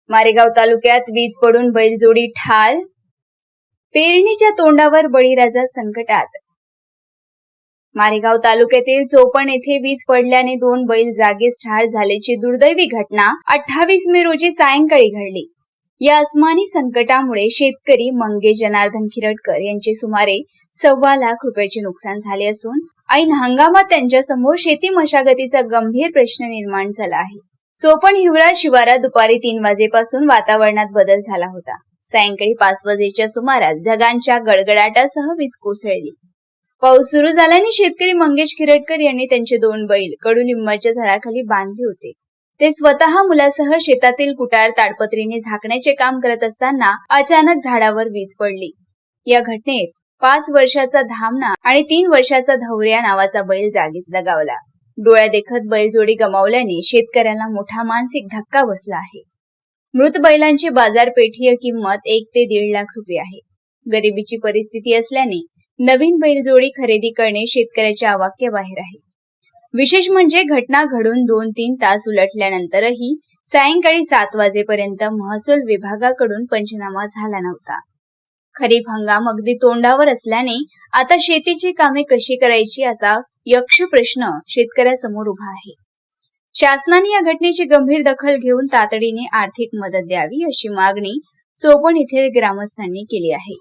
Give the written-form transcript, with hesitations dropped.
मारेगाव तालुक्यात वीज पडून बैलजोडी ठार, पेरणीच्या तोंडावर बळीराजा संकटात। मारेगाव तालुक्यातील चोपण येथे वीज पडल्याने 2 बैल जागीच ठार झाल्याची दुर्दैवी घटना 28 मे रोजी सायंकाळी घडली। या अस्मानी संकटामुळे शेतकरी मंगेश जनार्दन खिरटकर यांचे सुमारे 1.25 लाख रुपयाचे नुकसान झाले असून ऐन हंगामात त्यांच्या समोर शेती मशागतीचा गंभीर प्रश्न निर्माण झाला आहे। चोपण हिवरा शिवारात दुपारी 3 वाजेपासून वातावरणात बदल झाला होता। सायंकाळी 5 वाजेच्या सुमारास ढगांच्या गडगडाटासह वीज कोसळली। पाऊस सुरू झाल्याने शेतकरी मंगेश खिरटकर यांनी त्यांचे 2 बैल कडुलिंबाच्या झाडाखाली बांधले होते। ते स्वतः मुलासह शेतातील कुटार ताडपत्रीने झाकण्याचे काम करत असताना अचानक झाडावर वीज पडली। या घटनेत 5 वर्षाचा धामणा आणि 3 वर्षाचा धवऱ्या नावाचा बैल जागीच दगावला। डोळ्या देखत बैलजोडी गमावल्याने शेतकऱ्यांना मोठा मानसिक धक्का बसला आहे। मृत बैलांची बाजारपेठीय किंमत 1 ते 1.5 लाख रुपये आहे। गरिबीची परिस्थिती असल्याने नवीन बैलजोडी खरेदी करणे शेतकऱ्याच्या अवाक्याबाहेर आहे। विशेष म्हणजे घटना घडून 2-3 तास उलटल्यानंतरही सायंकाळी 7 वाजेपर्यंत महसूल विभागाकडून पंचनामा झाला नव्हता। खरीप हंगाम अगदी तोंडावर असल्याने आता शेतीची कामे कशी करायची असा यक्ष प्रश्न शेतकऱ्यासमोर उभा आहे। शासनाने या घटनेची गंभीर दखल घेऊन तातडीने आर्थिक मदत द्यावी अशी मागणी चोपण येथील ग्रामस्थांनी केली आहे।